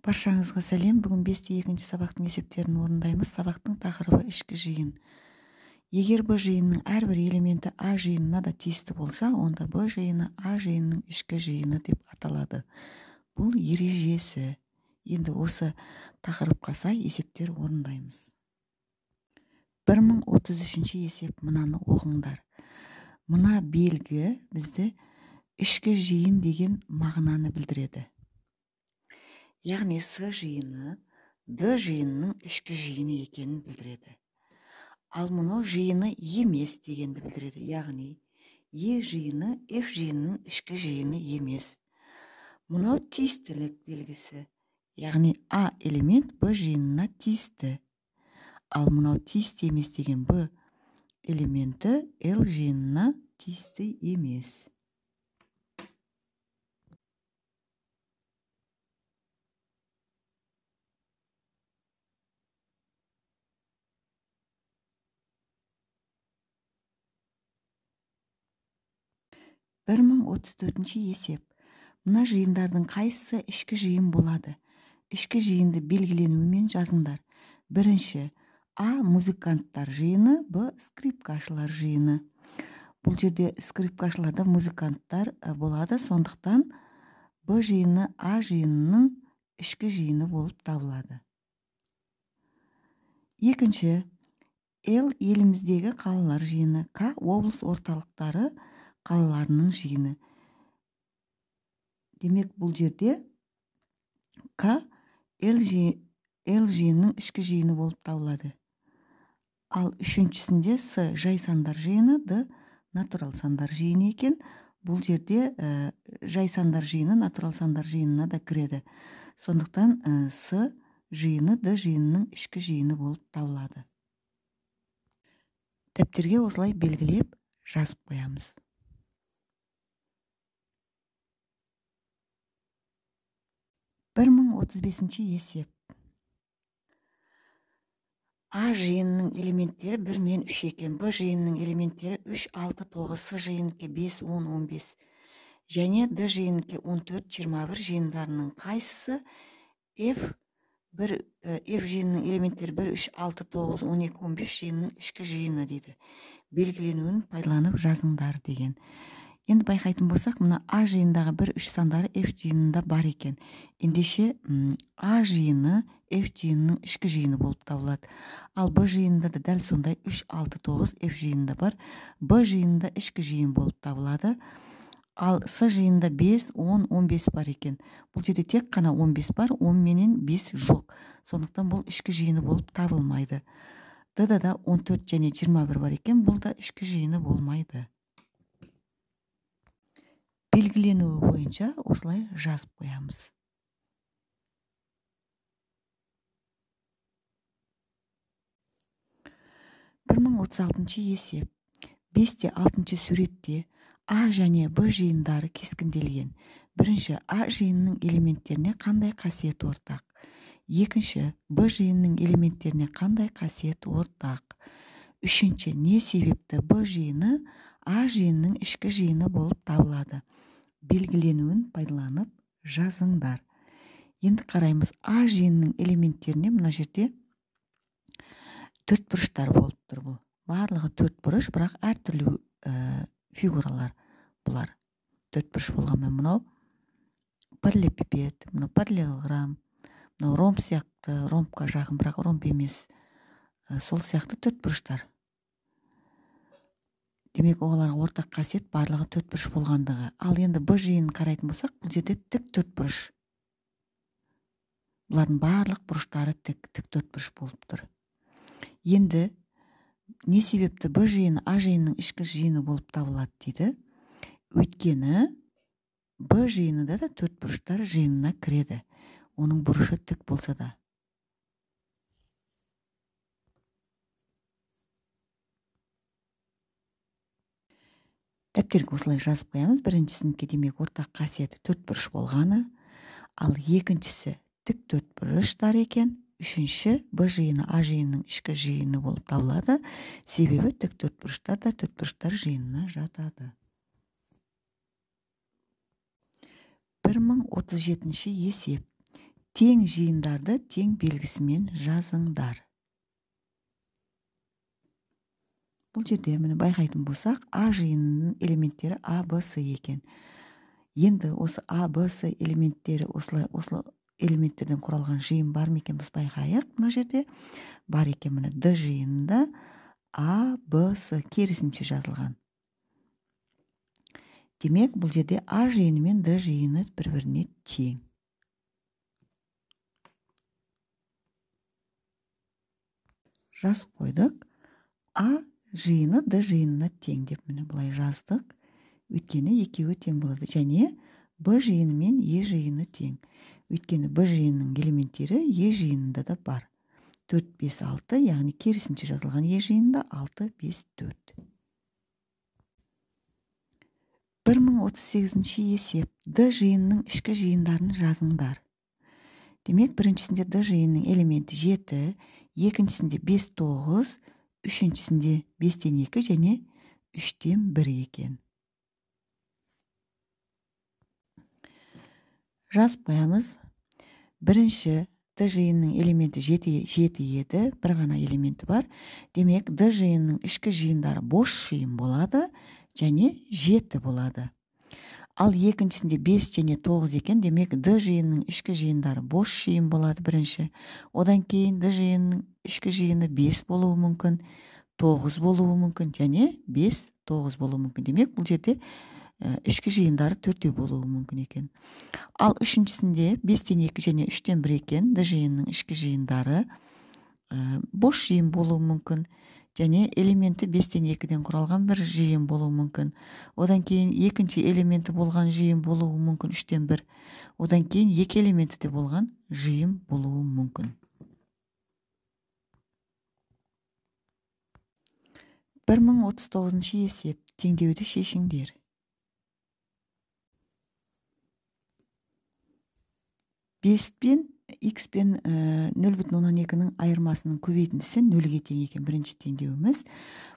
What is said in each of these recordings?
Баршаңызға сәлем. Бүгін 5-2 сабақтың есептерін орындаймыз. Сабақтың тақырыбы ішкі жиын. Егер Б жиынның әрбір элементі А жиынына да тиісті болса, онда Б жиыны А жиынның ішкі жиыны деп аталады. Бұл ережесі. Енді осы тақырыпқа сай есептер орындаймыз. 1033 есеп, мынаны оқыңдар. Мына белгі бізді ішкі жиын деген мағынаны білдіреді. Яғни С жиыны Д жиынның ішкі жиыны екенін білдіреді. Ал мынау жиыны емес дегенді білдіреді. Яғни Е жиыны F жиынның ішкі жиыны емес. Мынау тиістілік белгісі. Яғни А элемент Б жиынына тиісті. Ал мынау тиісті емес деген Б элементі L жиынына тиісті емес. Бір 1034 есеп. Мына жиындардың қайсысы ішкі жиын болады? Ішкі жиынды белгіленуімен жазыңдар. Бірінші, А музыканттар жиыны, Б скрипкашылар жиыны. Бұл жерде скрипкашыларда музыканттар болады, сондықтан Б жиыны А жиынының ішкі жиыны болып табылады. Екінші, Л еліміздегі қалалар жиыны, К облыс орталықтары қалаларының жиыны. Демек, бұл жерде К Л жиынның ішкі жиыны болып табылады. Ал үшіншісінде С жай сандар жиыны, Д натурал сандар жиыны екен. Бұл жерде жай сандар жиыны натурал сандар жиынына да кіреді. Сондықтан С жиыны Д жиынының ішкі жиыны болып табылады. Дәптерге осылай белгілеп жазып қоямыз. 1035 есеп. А жиынының элементтері 1 мен 3 екен. Б жиынының элементтері 3, 6, 9, С жиынынікі 5, 10, 15. Және Д жиынынікі 14, 21 жиындарының қайсысы F жиынының элементтері 1, 3, 6, 9, 12, 15 жиынның ішкі жиыны дейді. Белгіленуін пайдаланып жазыңдар деген. Енді байқайтын болсақ, мына А жиындағы 1, 3 сандары F жиынында бар екен. Ендеше А жиыны F жиынының ішкі жиыны болып табылады. Ал Б жиынында да дәл сондай 3, 6, 9 F жиынында бар. Б жиынында ішкі жиын болып табылады. Ал С жиынында 5, 10, 15 бар екен. Бұл жерде тек қана 15 бар, 10 менен 5 жоқ. Сондықтан бұл ішкі жиыны болып табылмайды. Д-да да 14 және 21 бар екен. Бұл да ішкі жиыны болмайды. Белгіленуі бойынша осылай жазып қоямыз. 1036 есеп. 5-те 6-шы суретте А және Б жиындары кескінделген. Бірінші, А жиынының элементтеріне қандай қасиет ортақ? Екінші, Б жиынының элементтеріне қандай қасиет ортақ? Үшінші, не себепті Б жиыны А жиынның ішкі жиыны болып табылады? Белгіленуін пайдаланып жазыңдар. Енді қараймыз. А жиынның элементтеріне мына жерде төрт бұрыштар болып тұр бұл. Барлығы төрт бұрыш, бірақ әртүрлі фигуралар бұлар. Төрт бұрыш болғанмен мынау параллелепипед, мынау параллелограмм, мынау ромб сияқты, ромбқа жақын, бірақ ромб емес. Сол сияқты төрт бұрыштар. Демек, оларға ортақ қасиет барлығы төрт бұрыш болғандығы. Ал енді Б жиынын қарайтын болсақ, бұл жерде тік төрт бұрыш. Бұлардың барлық бұрыштары тік төрт бұрыш болып тұр. Енді не себепті Б жиыны А жиынның ішкі жиыны болып табылады дейді? Өйткені Б жиынында да төрт бұрыштар жиынына кіреді. Оның бұрышы тік болса да. Дәптерге осылай жазып қоямыз. Біріншісінікі демек ортақ қасиеті төрт бұрыш болғаны, ал екіншісі тік төрт бұрыштар екен. Үшінші, Б жиыны А жиынның ішкі жиыны болып табылады. Себебі тік төрт бұрыштар да төрт бұрыштар жиынына жатады. 1037 есеп. тең жиындарды тең белгісімен жазыңдар. Бұл жерде міне байқайтын болсақ, А жиынының элементтері А, Б, С екен. Енді осы А, Б, С элементтері осылай элементтерден құралған жиын бар ма екен, біз байқайық. Мына жерде бар екен. Міне Д жиынында А, Б, С керісінше жазылған. Демек, бұл жерде А жиыны мен Д жиыны бір-біріне тең. Жазып қойдық. А жиыны Д жиынына тең деп міне бұлай жаздық. Өйткені екеуі тең болады. Және Б жиыны мен Е жиыны тең. Өйткені Б жиынының элементтері Е жиынында да бар. 4, 5, 6, яғни керісінше жазылған Е жиынында 6, 5, 4. 1038-ші есеп. Д жиынының ішкі жиындарын жазыңдар. Демек, біріншісінде Д жиынының элементі 7, екіншісінде 5, 9, үшіншісінде 5-тен 2 және 3-тен 1 екен. Жазып қоямыз. Бірінші Д жиынының элементі 7 еді, бір ғана элементі бар. Демек, Д жиынының ішкі жиындары бос жиын болады және 7 болады. Ал екіншісінде 5 және 9 екен. Демек, Д жиынының ішкі жиындары бос жиын болады бірінші. Одан кейін Д жиынының ішкі жиыны 5 болуы мүмкін, 9 болуы мүмкін және 5, 9 болуы мүмкін. Демек, бұл жерде ішкі жиындары 4 болуы мүмкін екен. Ал үшіншісінде 5-тен 2 және 3-тен 1 екен. Д жиынының ішкі жиындары бос жиын болуы мүмкін. Және элементі 5-тен 2-ден құралған бір жиын болуы мүмкін. Одан кейін екінші элементі болған жиын болуы мүмкін 3-тен 1. Одан кейін екі элементі де болған жиын болуы мүмкін. 1039-ші есеп. Теңдеуді шешіңдер. Беспен X пен 0,2-ның айырмасының көбейтіндісі 0-ге тең екен бірінші теңдеуіміз.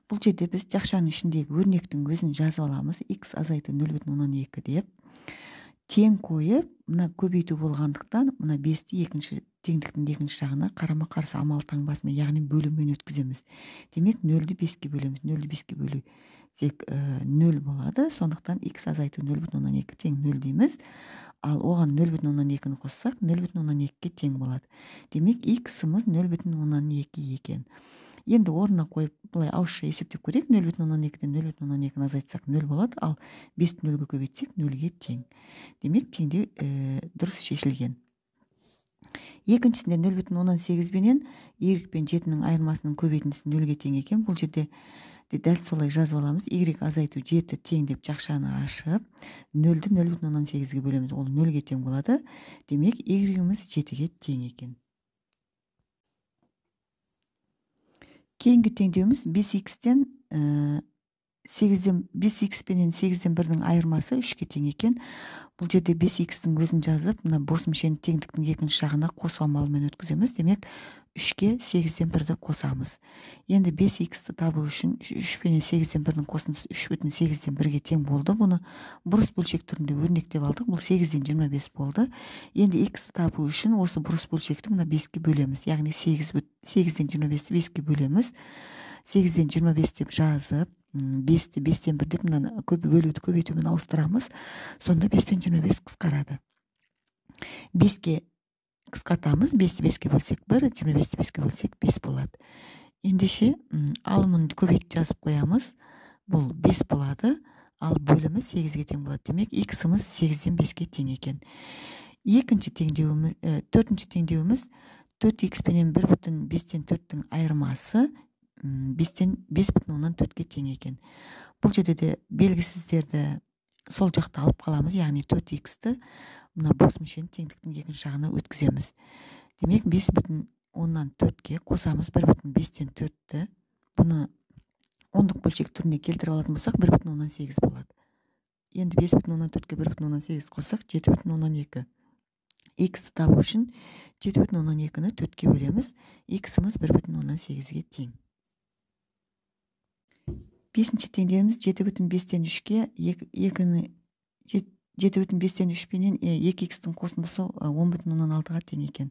Бұл жерде біз жақшаның ішіндегі өрнектің өзін жазып аламыз. X азайту 0,2 деп. Тең қойып, мына көбейту болғандықтан, мына 5-ті теңдіктің екінші жағына қарама қарсы амал таңбасымен, яғни бөліммен өткіземіз. Демек, 0-ді 5-ке бөлеміз. 0-ді 5-ке бөлу тек 0 болады. Сондықтан X азайту 0,2 тең 0 дейміз. Ал оған 0,2-ні қоссақ, 0,2-ге тең болады. Демек, X-ымыз 0,2 екен. Енді орнына қойып, бұлай ауызша есептеп көрейік. 0,2-ден 0,2-ні азайтсақ 0 болады, ал 5-ті 0-ге көбейтсек 0-ге тең. Демек, теңдеу дұрыс шешілген. Екіншісінде 0,18 бенен Y пен 7-ның айырмасының көбейтіндісі 0-ге тең екен. Бұл жерде дәл солай жазып аламыз. Y азайту 7 тең деп жақшаны ашып, 0-ді 0,18-ге бөлеміз. Ол 0-ге тең болады. Демек, Y-іміз 7-ге тең екен. Кейінгі теңдеуіміз 5x-тен 5x пенен 8-ден 1-дің айырмасы 3-ке тең екен. Бұл жерде 5x-тің өзін жазып, мына бос мүшені теңдіктің екінші жағына қосу амалымен өткіземіз. Демек, 3-ке 8-ден 1-ді қосамыз. Енді 5x-ті табу үшін 3 пенен 8-ден 1-дің қосындысы 3,8-ден 1-ге тең болды. Бұны бұрыс бөлшек түрінде өрнектеп алдық. Бұл 8-ден 25 болды. Енді x-ті табу үшін осы бұрыс бөлшекті мына 5-ке бөлеміз. Яғни 8-ден 25-ті 5-ке бөлеміз. 8-ден 25 деп жазып, 5-ті 5-тен 1 деп мына бөлуді көбейтумен ауыстырамыз. Сонда 5 пен 25 қысқарады. 5-ке қысқартамыз. 5-ті 5-ке бөлсек 1, 25-ті 5-ке бөлсек 5 болады. Ендеше алымын көбейтіп жазып қоямыз. Бұл 5 болады, ал бөлімі 8-ге тең болады. Демек, X-ымыз 8-ден 5-ге тең екен. Екінші теңдеуіміз, төртінші теңдеуіміз 4x пенен 1,5-тен 4-тің айырмасы 5,4-ге тең екен. Бұл жерде де белгісіздерді сол жақта алып қаламыз, яғни 4x-ті мына бос мүшені теңдіктің екінші жағына өткіземіз. Демек, 5,4-ге қосамыз 1,5-тен 4-ті. Бұны ондық бөлшек түріне келтіріп алатын болсақ, 1,18 болады. Енді 5,4-ге 1,18 қоссақ, 7,2. X-ті табу үшін 7,2-ні 4-ке бөлеміз. X-ымыз 1,18-ге тең. Бесінші теңдеуіміз 7,5-тен 3-ке 7,5-3 менен 2x'тің қосындысы 10,6-ға тең екен.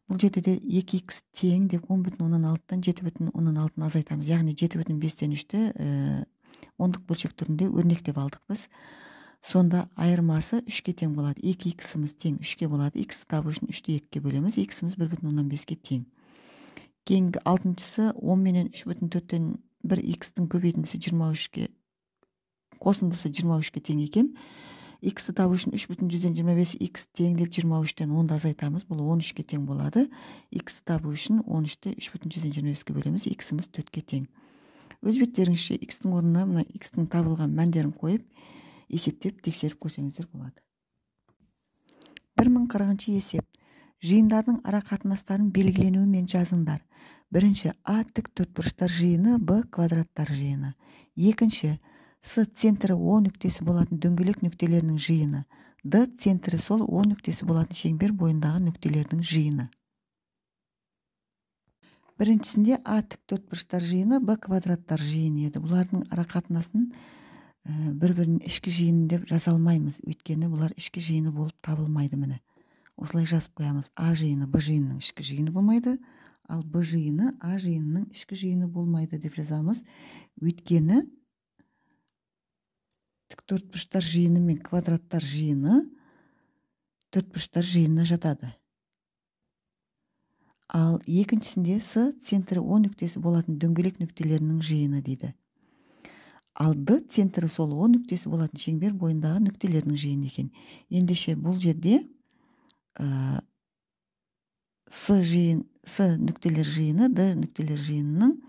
Бұл жерде де 2x тең деп 10,6-тан 7,6-ны азайтамыз. Яғни 7,5-3-ті ондық бөлшек түрінде өрнектеп алдық біз. Сонда айырмасы 3-ке тең болады. 2x'imiz тең 3-ке болады. X табу үшін 3-ті 2-ке бөлеміз. X'imiz 1,5-ке тең. Кейінгі алтыншысы 10 менен 3,4-тен 1x'тің көбейтіндісі 23-ке қосындысы 23-ке тең екен. X'ті табу үшін 3,125 x тең деп 23-тен 10-ды азайтамыз. Бұл 13-ке тең болады. X'ті табу үшін 13-ті 3,125-ке бөлеміз. X'imiz 4-ке тең. Өз беттеріңізше x'тің орнына мына x'тің табылған мәндерін қойып, есептеп тексеріп көрсеңіздер болады. 1040-шы есеп. Жиындардың ара қатынастарын белгіленуі мен жазыңдар. Бірінші А тік төртбұрыштар жиыны, Б квадраттар жиыны. Екінші С центрі О нүктесі болатын дөңгелек нүктелерінің жиыны. Д центрі сол О нүктесі болатын шеңбер бойындағы нүктелердің жиыны. Біріншісінде А тік төртбұрыштар жиыны, Б квадраттар жиыны еді. Бұлардың ара қатынасын бір-бірінің ішкі жиыны деп жаза алмаймыз. Өйткені бұлар ішкі жиыны болып табылмайды міне. Осылай жазып қоямыз. А жиыны Б жиынының ішкі жиыны болмайды, ал Б жиыны А жиынының ішкі жиыны болмайды деп жазамыз. Өйткені тік төртбұрыштар жиыны мен квадраттар жиыны төртбұрыштар жиынына жатады. Ал екіншісінде С центрі О нүктесі болатын дөңгелек нүктелерінің жиыны дейді. Ал Д центрі сол О нүктесі болатын шеңбер бойындағы нүктелердің жиыны екен. Ендеше бұл жерде С нүктелер жиыны Д нүктелер жиынының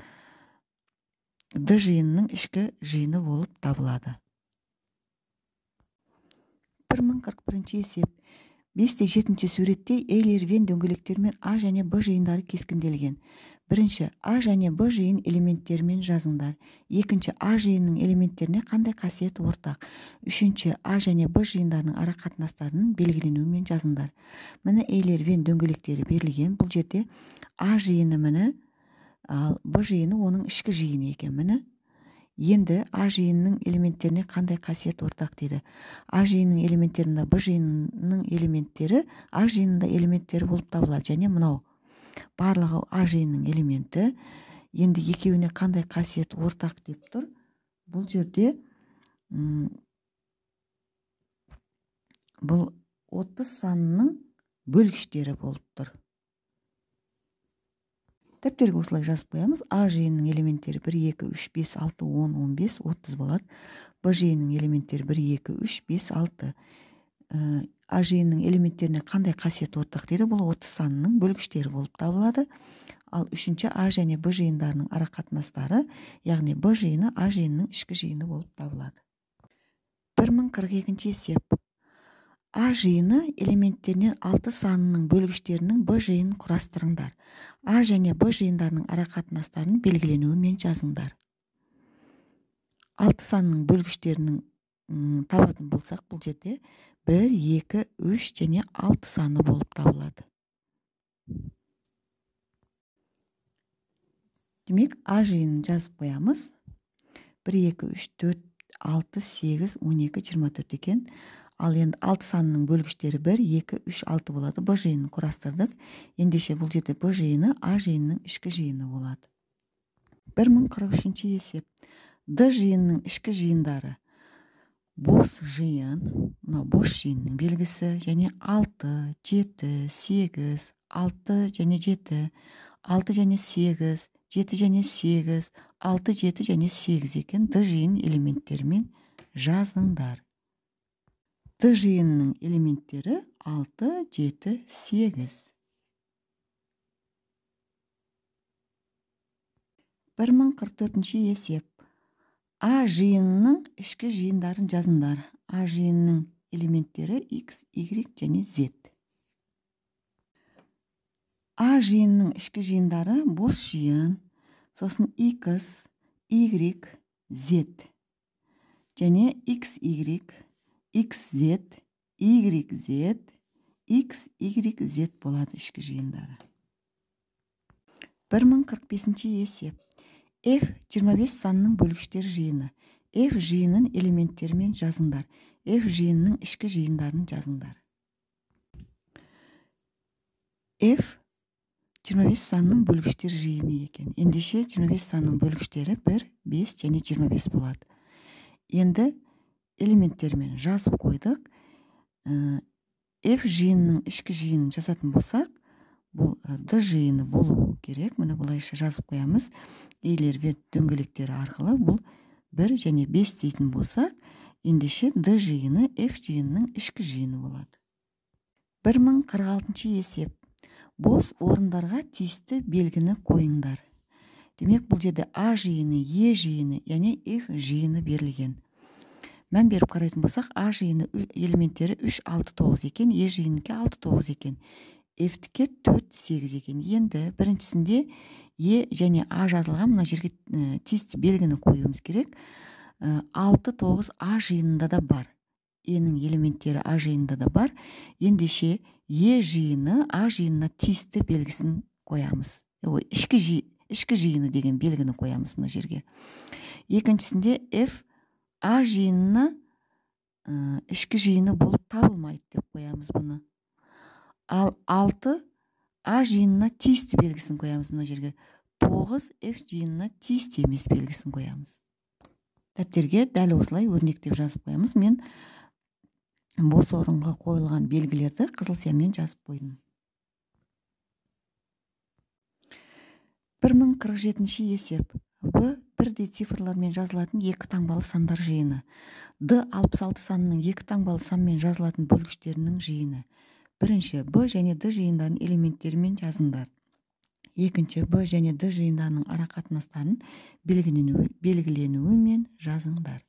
Д жиынының ішкі жиыны болып табылады. 1041-ші есеп. 5-7 суретте Эйлер Вен дөңгелектермен А және Б жиындары кескінделген. Бірінші А және Б жиын элементтерімен жазыңдар. Екінші А жиынның элементтеріне қандай қасиет ортақ. Үшінші А және Б жиындарының ара қатынастарының белгіленуімен жазыңдар. Міне Эйлер Вен дөңгелектері берілген. Бұл жерде А жиыны міне, ал Б жиыны оның ішкі жиыны екен міне. Енді А жиынның элементтеріне қандай қасиет ортақ дейді. А жиынның элементтерінде Б жиынның элементтері А жиынында элементтері болып табылады. Және мынау барлығы А жиынның элементі. Енді екеуіне қандай қасиет ортақ деп тұр. Бұл жерде бұл 30 санының бөлгіштері болып тұр. Дәптерге осылай жазып қоямыз. А жиынның элементтері 1, 2, 3, 5, 6, 10, 15, 30 болады. Б жиынның элементтері 1, 2, 3, 5, 6. А жиынның элементтеріне қандай қасиет ортақ дейді. Бұл 30 санының бөлгіштері болып табылады. Ал үшінші А және Б жиындарының ара қатынастары, яғни Б жиыны А жиынның ішкі жиыны болып табылады. 1042-ші есеп. А жиыны элементтерінен 6 санының бөлгіштерінің Б жиынын құрастырыңдар. А және Б жиындарының ара қатынастарын белгіленуімен жазыңдар. 6 санының бөлгіштерінің табатын болсақ, бұл жерде 1, 2, 3 және 6 саны болып табылады. Демек, А жиынын жазып қоямыз. 1, 2, 3, 4, 6, 8, 12, 24 екен. Ал енді 6 санының бөлгіштері 1, 2, 3, 6 болады. Б жиынын құрастырдық. Ендеше бұл жерде Б жиыны А жиынның ішкі жиыны болады. 1043-ші есеп. Д жиынның ішкі жиындары. Бос жиын, мынау бос жиынның белгісі, және 6, 7, 8, 6 және 7, 6 және 8, 7 және 8, 6, 7 және 8 екен. Д жиын элементтерімен жазыңдар. Д жиынның элементтері 6, 7, 8. 1044-ші есеп. А жиынының ішкі жиындарын жазыңдар. А жиынның элементтері X, Y және Z. А жиынның ішкі жиындары бос жиын, сосын X, Y, Z. Және XY, XZ, YZ, XYZ болады ішкі жиындары. 1045-ші есеп. F 25 санының бөлгіштер жиыны. F жиынын элементтерімен жазыңдар. F жиынының ішкі жиындарын жазыңдар. F 25 санының бөлгіштер жиыны екен. Ендеше 25 санның бөлгіштері 1, 5 және 25 болады. Енді элементтермен жазып қойдық. F жиынының ішкі жиынын жазатын болсақ, бұл D жиыны болуы керек. Мұны бұлайша жазып қоямыз. Ейлер вет дөңгелектері арқылы бұл 1 және 5 дейтін болсақ, ендеше D жиыны F жиынының ішкі жиыны болады. 1046 есеп. Бос орындарға тиісті белгіні қойыңдар. Демек, бұл жерде A жиыны, E жиыны, яғни F жиыны берілген. Мән беріп қарайтын болсақ, A жиыны элементтері 3, 6, 9 екен, E жиыныке 6, 9 екен. F-тіке 4, 8 екен. Енді біріншісінде E және A жазылған, мына жерге тиісті белгіні қоюымыз керек. 6, 9 A жиынында да бар. E-нің элементтері A жиынында да бар. Ендеше E жиыны A жиынына тиісті белгісін қоямыз. Ішкі жиыны деген белгіні қоямыз мына жерге. Екіншісінде F A жиынына ішкі жиыны болып табылмайды деп қоямыз бұны. Ал 6 A жиынына тиісті белгісін қоямыз мына жерге. 9 F жиынына тиісті емес белгісін қоямыз. Дәптерге дәл осылай өрнектеп жазып қоямыз. Мен бос орынға қойылған белгілерді қызыл сиямен жазып қойдым. 1047 есеп. B бірдей цифрлармен жазылатын екі таңбалы сандар жиыны. D 66 санының екі таңбалы санмен жазылатын бөлгіштерінің жиыны. Бірінші, B және D жиындарының элементтерімен жазыңдар. Екінші, B және D жиындарының арақатынастарын белгіленуімен жазыңдар.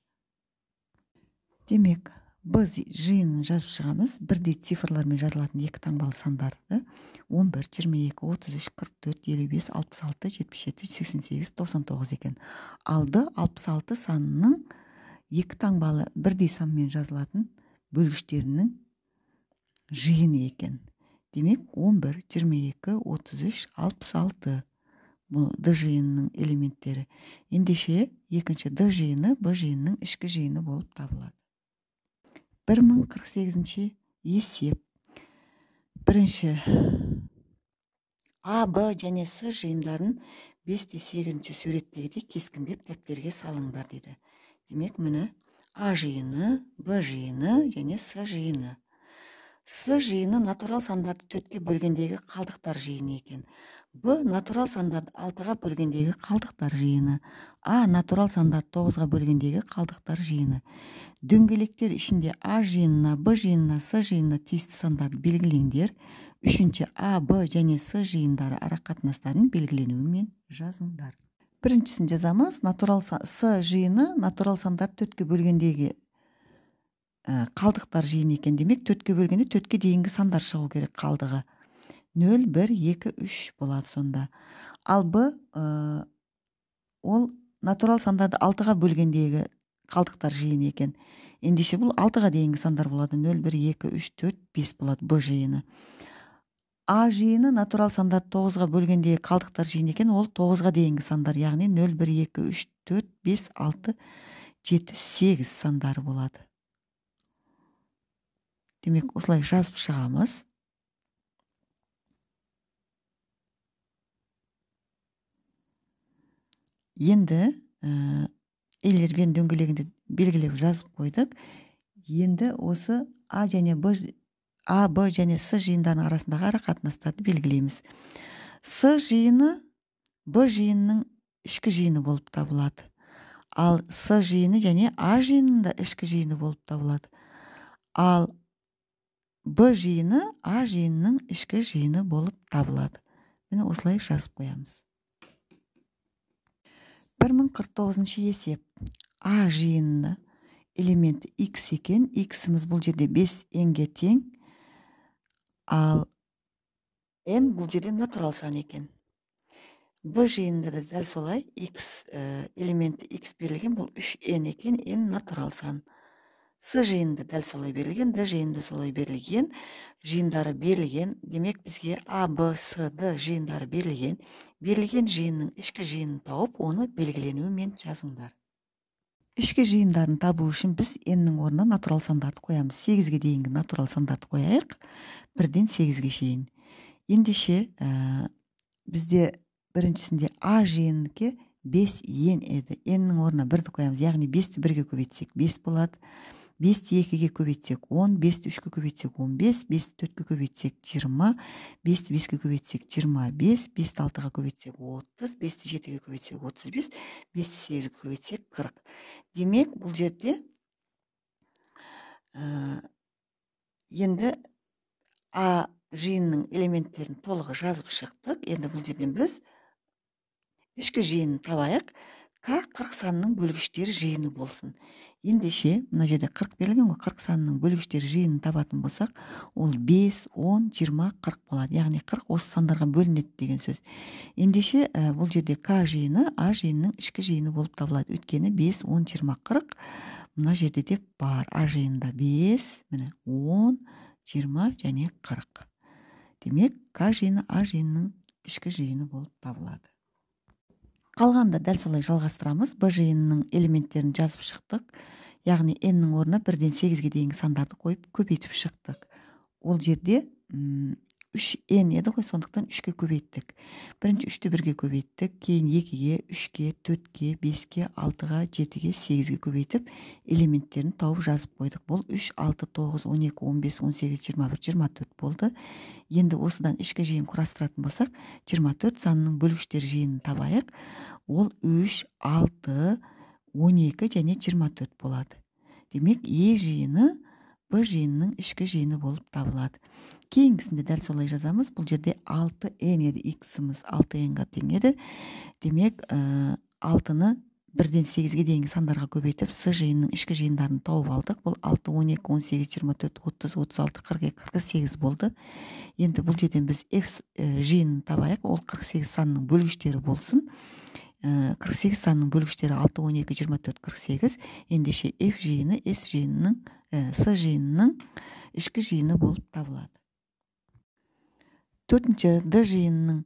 Демек, B жиынын жазып шығамыз. Бірдей цифрлармен жазылатын екі таңбалы сандарды 11, 22, 33, 44, 55, 66, 77, 88, 99 екен. Алды 66 санының екі таңбалы бірдей санмен жазылатын бөлгіштерінің жиыны екен. Демек, 11, 22, 33, 66 бұл D жиынының элементтері. Ендеше, екінші D жиыны B жиынының ішкі жиыны болып табылады. 1048 есеп. Бірінші, A, B және S жиындарын 5-8 суреттегідей кескіндеп дәптерге салыңдар деді. Демек, міне A жиыны, B жиыны және S жиыны. S жиыны натурал сандарды 4-ке бөлгендегі қалдықтар жиыны екен. B натурал сандарды 6-ға бөлгендегі қалдықтар жиыны. A натурал сандарды 9-ға бөлгендегі қалдықтар жиыны. Дөңгелектер ішінде A жиынына, B жиынына, S жиынына тиісті сандарды белгілеңдер. Үшінші, A, B және S жиындары арақатынастарын белгіленуімен жазыңдар. Біріншісін жазамыз. S жиыны натурал сандарды 4-ке бөлгендегі қалдықтар жиыны екен. Демек, 4-ке бөлгенде 4-ке дейінгі сандар шығу керек қалдығы. 0, 1, 2, 3 болады сонда. Ал B ол натурал сандарды 6-ға бөлгендегі қалдықтар жиыны екен. Ендеше бұл 6-ға дейінгі сандар болады. 0, 1, 2, 3, 4, 5 болады B жиыны. A жиыны натурал сандарды 9-ға бөлгендегі қалдықтар жиыны екен. Ол 9-ға дейінгі сандар, яғни 0, 1, 2, 3, 4, 5, 6, 7, 8 сандары болады. Демек, осылай жазып шығамыз. Енді елервен дөңгелегінде белгілеп жазып қойдық. Енді осы A, B және S жиындарының арасындағы арақатынастарды белгілейміз. S жиыны B жиынының ішкі жиыны болып табылады. Ал S жиыны және A жиынының да ішкі жиыны болып табылады. Ал B жиыны A жиынының ішкі жиыны болып табылады. Мені осылай жазып қоямыз. 1049 есеп. A жиынны элементі X екен. X-іміз бұл жерде 5n-ге тең. Ал n бұл жерде натурал сан екен. B жиынында да дәл солай. X элементі X берілген, бұл 3n екен. N натурал сан. S жиынында дәл солай берілген. D жиынында солай берілген. Жиындары берілген. Демек, бізге A, B, S, D жиындары берілген жиынның ішкі жиынын тауып, оны белгіленуімен жазыңдар. ішкі жиындарын табу үшін біз n-нің орнына натурал сандарды қоямыз. 8-ге дейінгі натурал сандарды қояйық. 1-ден 8-ге шейін. Ендеше бізде біріншісінде a жиынынікі 5n еді. n-нің орнына 1-ді қоямыз. Яғни 5-ті 1-ге көбейтсек 5 болады. 5-ті 2-ге көбейтсек 10, 5-ті 3-ге көбейтсек 15, 5-ті 4-ге көбейтсек 20, 5-ті 5-ге көбейтсек 25, 5-ті 6-ға көбейтсек 30, 5-ті 7-ге көбейтсек 35, 5-ті 8-ге көбейтсек 40. Демек, бұл жерде енді a жиынның элементтерін толығы жазып шықтық. Енді бұл жерден біз ішкі жиынын табайық. К 40 санының бөлгіштері жиыны болсын. Ендеше, мына жерде 40 берілген ғой, 40 санының бөлгіштері жиынын табатын болсақ, ол 5, 10, 20, 40 болады. Яғни 40 осы сандарға бөлінеді деген сөз. Ендеше, бұл жерде К жиыны А жиынының ішкі жиыны болып табылады. Өйткені 5, 10, 20, 40 мына жерде де бар. А жиынында 5, 10, 20 және 40. Демек, К жиыны А жиынының ішкі жиыны болып табылады. Қалғанда дәл солай жалғастырамыз. Б жиынының элементтерін жазып шықтық. Яғни n-нің орнына 1-ден 8-ге дейінгі сандарды қойып көбейтіп шықтық. Ол жерде 3n еді ғой, сондықтан 3-ке көбейттік. Бірінші 3-ті 1-ге көбейттік, кейін 2-ге, 3-ке, 4-ке, 5-ке, 6-ға, 7-ге, 8-ге көбейтіп, элементтерін тауып жазып қойдық. Бұл 3, 6, 9, 12, 15, 18, 21, 24 болды. Енді осыдан ішкі жиын құрастыратын болсақ, 24 санының бөлгіштер жиынын табайық. Ол 3, 6, 12 және 24 болады. Демек, Е жиыны Б жиынының ішкі жиыны болып табылады. Кейінгісінде дәл солай жазамыз. Бұл жерде 6n еді, x-іміз 6n-ға тең еді. Демек, 6-ны 1-ден 8-ге дейінгі сандарға көбейтіп, С жиынының ішкі жиындарын тауып алдық. Бұл 6, 12, 18, 24, 30, 36, 42, 48 болды. Енді бұл жерден біз F жиынын табайық. Ол 48 санының бөлгіштері болсын. 48 санының бөлгіштері 6, 12, 24, 48. Ендеше F жиыны С жиынының, С жиынының ішкі жиыны болып табылады. Төртінші, Д жиынының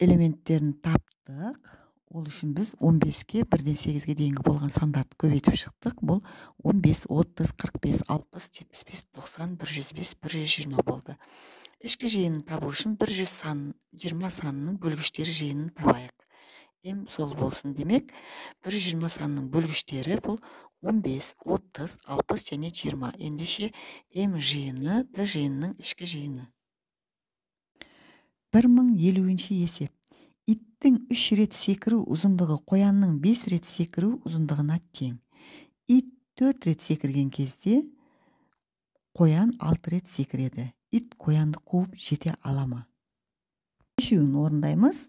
элементтерін таптық. Ол үшін біз 15-ке 1-ден 8-ге дейінгі болған сандарды көбейтіп шықтық. Бұл 15, 30, 45, 60, 75, 90, 105, 120 болды. Ішкі жиынын табу үшін 120 санының бөлгіштері жиынын табайық. М сол болсын. Демек, 120 санының бөлгіштері бұл 15, 30, 60 және 20. Ендеше, М жиыны Д жиынының ішкі жиыны. 1050-ші есеп. Иттің 3 рет секіру ұзындығы қоянның 5 рет секіру ұзындығына тең. Ит 4 рет секірген кезде қоян 6 рет секіреді. Ит қоянды қуып жете алама. Үшеуін орындаймыз.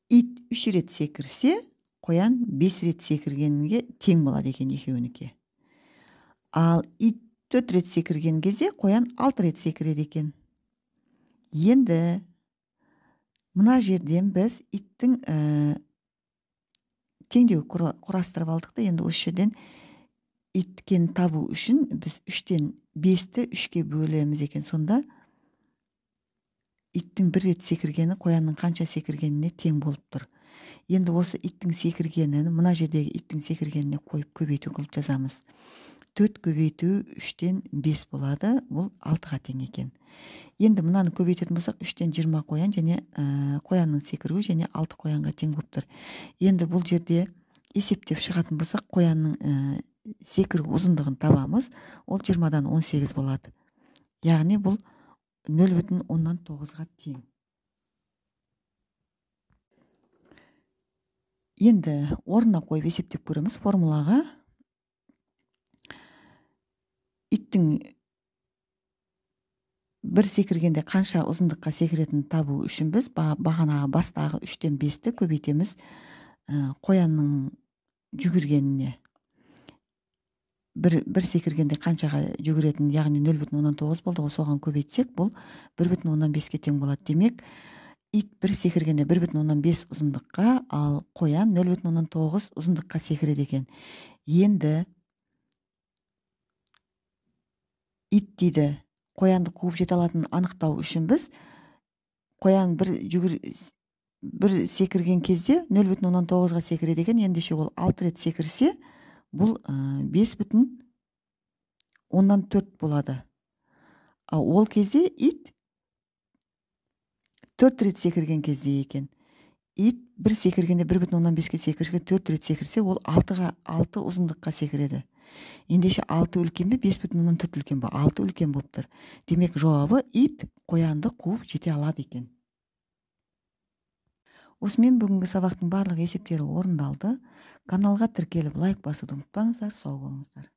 Ит 3 рет секірсе, қоян 5 рет секіргенге тең болады екен екеуінікі. Ал ит 4 рет секірген кезде қоян 6 рет секіреді екен. Енді мына жерден біз иттің теңдеу құрастырып алдық та, енді осы жерден иткен табу үшін біз 3-тен 5-ті 3-ке бөлеміз екен. Сонда иттің 1 рет секіргені қоянның қанша секіргеніне тең болып тұр. Енді осы иттің секіргенін мына жердегі иттің секіргеніне қойып көбейту қылып жазамыз. 4 көбейту 3-тен 5 болады. Бұл 6-ға тең екен. Енді мынаны көбейтетін болсақ, 3-тен 20 қоян және қоянның секіруі және 6 қоянға тең болып тұр. Енді бұл жерде есептеп шығатын болсақ, қоянның секіру ұзындығын табамыз. Ол 20-дан 18 болады. Яғни бұл 0,9-ға тең. Енді орнына қойып есептеп көреміз формулаға. Иттің бір секіргенде қанша ұзындыққа секіретінін табу үшін біз бағанағы бастағы 3-тен 5-ті көбейтеміз қоянның жүгіргеніне. Бір секіргенде қаншаға жүгіретінін, яғни 0,9 болды ғой, соған көбейтсек, бұл 1,15-ке тең болады. Демек, ит бір секіргенде 1,15 ұзындыққа, ал қоян 0,9 ұзындыққа секіреді екен. Енді ит дейді қоянды қуып жете алатынын анықтау үшін біз қоян бір секірген кезде 0,9-ға секіреді екен. Ендеше ол 6 рет секірсе, бұл 5,4 болады. Ол кезде ит 4 рет секірген кезде екен. Ит бір секіргенде 1,5-ке секірсе, 4 рет секірсе, ол 6 ұзындыққа секіреді. Ендеше 6 үлкен бе, 5,4 үлкен бе? 6 үлкен болып тұр. Демек, жауабы ит қоянды қуып жете алады екен. Осымен бүгінгі сабақтың барлық есептері орындалды. Каналға тіркеліп лайк басуды ұмытпаңыздар. Сау болыңыздар.